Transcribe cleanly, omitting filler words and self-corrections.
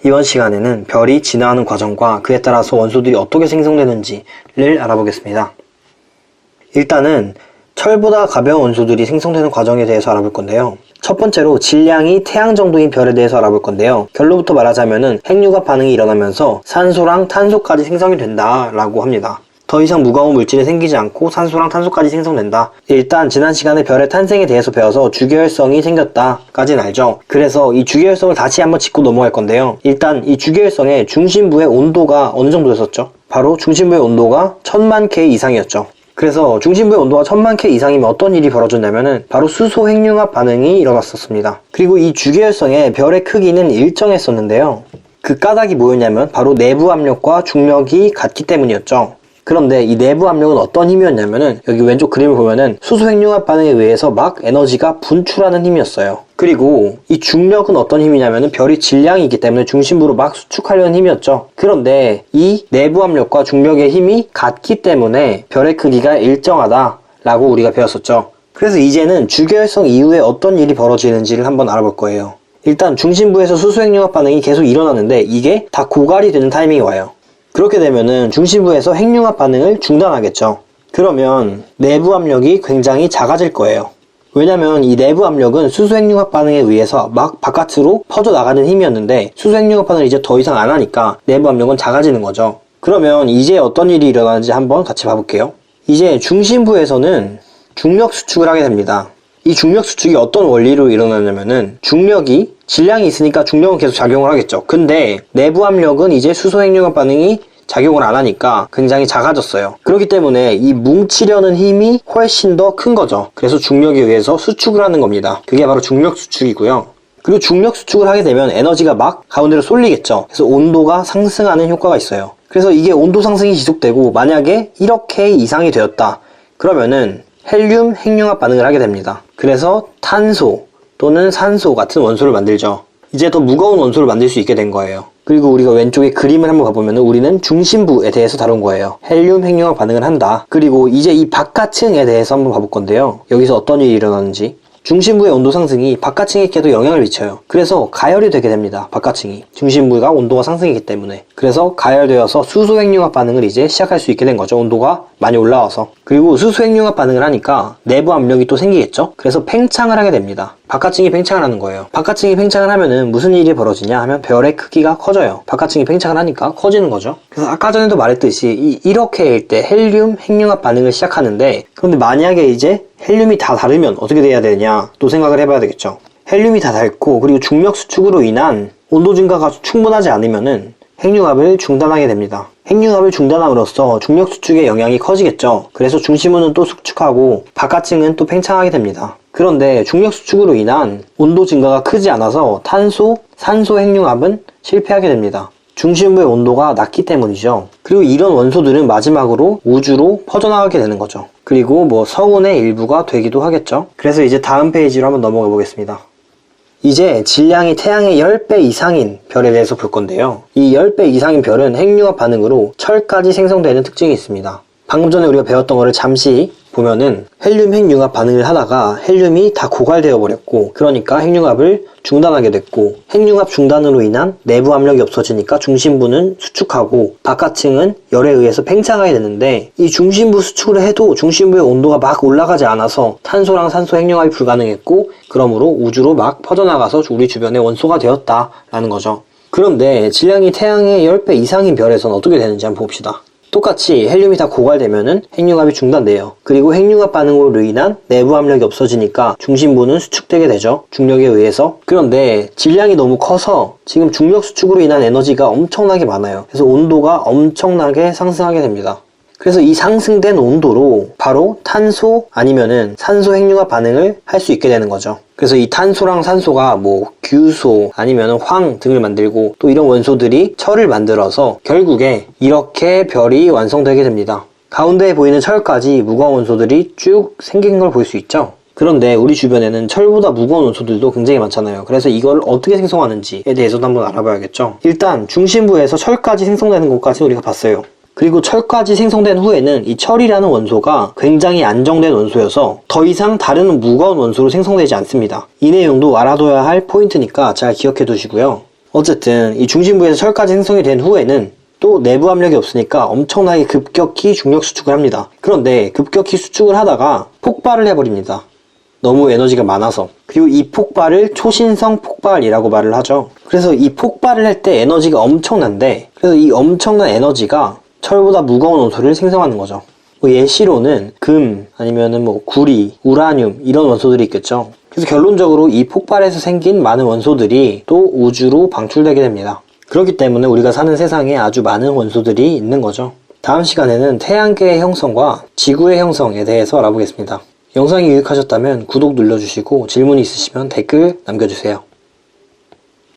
이번 시간에는 별이 진화하는 과정과 그에 따라서 원소들이 어떻게 생성되는지를 알아보겠습니다. 일단은 철보다 가벼운 원소들이 생성되는 과정에 대해서 알아볼 건데요. 첫 번째로 질량이 태양 정도인 별에 대해서 알아볼 건데요. 결론부터 말하자면은 핵융합 반응이 일어나면서 산소랑 탄소까지 생성이 된다라고 합니다. 더 이상 무거운 물질이 생기지 않고 산소랑 탄소까지 생성된다. 일단 지난 시간에 별의 탄생에 대해서 배워서 주계열성이 생겼다까지는 알죠. 그래서 이 주계열성을 다시 한번 짚고 넘어갈 건데요. 일단 이 주계열성의 중심부의 온도가 어느 정도였었죠? 바로 중심부의 온도가 1000만 K 이상이었죠. 그래서 중심부의 온도가 1000만 K 이상이면 어떤 일이 벌어졌냐면은 바로 수소 핵융합 반응이 일어났었습니다. 그리고 이 주계열성의 별의 크기는 일정했었는데요. 그 까닭이 뭐였냐면 바로 내부 압력과 중력이 같기 때문이었죠. 그런데 이 내부 압력은 어떤 힘이었냐면은 여기 왼쪽 그림을 보면은 수소 핵융합 반응에 의해서 막 에너지가 분출하는 힘이었어요. 그리고 이 중력은 어떤 힘이냐면은 별이 질량이 있기 때문에 중심부로 막 수축하려는 힘이었죠. 그런데 이 내부 압력과 중력의 힘이 같기 때문에 별의 크기가 일정하다라고 우리가 배웠었죠. 그래서 이제는 주계열성 이후에 어떤 일이 벌어지는지를 한번 알아볼 거예요. 일단 중심부에서 수소 핵융합 반응이 계속 일어나는데 이게 다 고갈이 되는 타이밍이 와요. 그렇게 되면은 중심부에서 핵융합 반응을 중단하겠죠. 그러면 내부 압력이 굉장히 작아질 거예요. 왜냐면 이 내부 압력은 수소 핵융합 반응에 의해서 막 바깥으로 퍼져나가는 힘이었는데 수소 핵융합 반응을 이제 더 이상 안 하니까 내부 압력은 작아지는 거죠. 그러면 이제 어떤 일이 일어나는지 한번 같이 봐볼게요. 이제 중심부에서는 중력 수축을 하게 됩니다. 이 중력 수축이 어떤 원리로 일어나냐면은 중력이 질량이 있으니까 중력은 계속 작용을 하겠죠. 근데 내부 압력은 이제 수소 핵융합 반응이 작용을 안 하니까 굉장히 작아졌어요. 그렇기 때문에 이 뭉치려는 힘이 훨씬 더 큰 거죠. 그래서 중력에 의해서 수축을 하는 겁니다. 그게 바로 중력 수축이고요. 그리고 중력 수축을 하게 되면 에너지가 막 가운데로 쏠리겠죠. 그래서 온도가 상승하는 효과가 있어요. 그래서 이게 온도 상승이 지속되고 만약에 1억 K 이상이 되었다. 그러면은 헬륨 핵융합 반응을 하게 됩니다. 그래서 탄소 또는 산소 같은 원소를 만들죠. 이제 더 무거운 원소를 만들 수 있게 된 거예요. 그리고 우리가 왼쪽에 그림을 한번 봐보면 우리는 중심부에 대해서 다룬 거예요. 헬륨 핵융합 반응을 한다. 그리고 이제 이 바깥층에 대해서 한번 봐볼 건데요. 여기서 어떤 일이 일어나는지. 중심부의 온도 상승이 바깥층에게도 영향을 미쳐요. 그래서 가열이 되게 됩니다. 바깥층이. 중심부가 온도가 상승이기 때문에. 그래서 가열되어서 수소 핵융합 반응을 이제 시작할 수 있게 된 거죠. 온도가 많이 올라와서. 그리고 수소 핵융합 반응을 하니까 내부 압력이 또 생기겠죠. 그래서 팽창을 하게 됩니다. 바깥층이 팽창을 하는 거예요. 바깥층이 팽창을 하면은 무슨 일이 벌어지냐 하면 별의 크기가 커져요. 바깥층이 팽창을 하니까 커지는 거죠. 그래서 아까 전에도 말했듯이 이렇게일 때 헬륨 핵융합 반응을 시작하는데 그런데 만약에 이제 헬륨이 다 다르면 어떻게 돼야 되냐 또 생각을 해봐야 되겠죠. 헬륨이 다 닳고 그리고 중력 수축으로 인한 온도 증가가 충분하지 않으면은 핵융합을 중단하게 됩니다. 핵융합을 중단함으로써 중력 수축의 영향이 커지겠죠. 그래서 중심부는 또 수축하고 바깥층은 또 팽창하게 됩니다. 그런데 중력 수축으로 인한 온도 증가가 크지 않아서 탄소, 산소 핵융합은 실패하게 됩니다. 중심부의 온도가 낮기 때문이죠. 그리고 이런 원소들은 마지막으로 우주로 퍼져나가게 되는 거죠. 그리고 뭐 성운의 일부가 되기도 하겠죠. 그래서 이제 다음 페이지로 한번 넘어가 보겠습니다. 이제 질량이 태양의 10배 이상인 별에 대해서 볼 건데요. 이 10배 이상인 별은 핵융합 반응으로 철까지 생성되는 특징이 있습니다. 방금 전에 우리가 배웠던 거를 잠시 보면은 헬륨 핵융합 반응을 하다가 헬륨이 다 고갈되어 버렸고 그러니까 핵융합을 중단하게 됐고 핵융합 중단으로 인한 내부 압력이 없어지니까 중심부는 수축하고 바깥층은 열에 의해서 팽창하게 되는데 이 중심부 수축을 해도 중심부의 온도가 막 올라가지 않아서 탄소랑 산소 핵융합이 불가능했고 그러므로 우주로 막 퍼져나가서 우리 주변의 원소가 되었다라는 거죠. 그런데 질량이 태양의 10배 이상인 별에서는 어떻게 되는지 한번 봅시다. 똑같이 헬륨이 다 고갈되면은 핵융합이 중단돼요. 그리고 핵융합 반응으로 인한 내부 압력이 없어지니까 중심부는 수축되게 되죠. 중력에 의해서. 그런데 질량이 너무 커서 지금 중력 수축으로 인한 에너지가 엄청나게 많아요. 그래서 온도가 엄청나게 상승하게 됩니다. 그래서 이 상승된 온도로 바로 탄소 아니면은 산소 핵융합 반응을 할 수 있게 되는 거죠. 그래서 이 탄소랑 산소가 뭐 규소 아니면 황 등을 만들고 또 이런 원소들이 철을 만들어서 결국에 이렇게 별이 완성되게 됩니다. 가운데에 보이는 철까지 무거운 원소들이 쭉 생긴 걸 볼 수 있죠. 그런데 우리 주변에는 철보다 무거운 원소들도 굉장히 많잖아요. 그래서 이걸 어떻게 생성하는지에 대해서도 한번 알아봐야겠죠. 일단 중심부에서 철까지 생성되는 것까지 우리가 봤어요. 그리고 철까지 생성된 후에는 이 철이라는 원소가 굉장히 안정된 원소여서 더 이상 다른 무거운 원소로 생성되지 않습니다. 이 내용도 알아둬야 할 포인트니까 잘 기억해 두시고요. 어쨌든 이 중심부에서 철까지 생성이 된 후에는 또 내부 압력이 없으니까 엄청나게 급격히 중력 수축을 합니다. 그런데 급격히 수축을 하다가 폭발을 해버립니다. 너무 에너지가 많아서. 그리고 이 폭발을 초신성 폭발이라고 말을 하죠. 그래서 이 폭발을 할 때 에너지가 엄청난데, 그래서 이 엄청난 에너지가 철보다 무거운 원소를 생성하는 거죠. 예시로는 금, 아니면은 구리, 우라늄 이런 원소들이 있겠죠. 그래서 결론적으로 이 폭발에서 생긴 많은 원소들이 또 우주로 방출되게 됩니다. 그렇기 때문에 우리가 사는 세상에 아주 많은 원소들이 있는 거죠. 다음 시간에는 태양계의 형성과 지구의 형성에 대해서 알아보겠습니다. 영상이 유익하셨다면 구독 눌러주시고 질문이 있으시면 댓글 남겨주세요.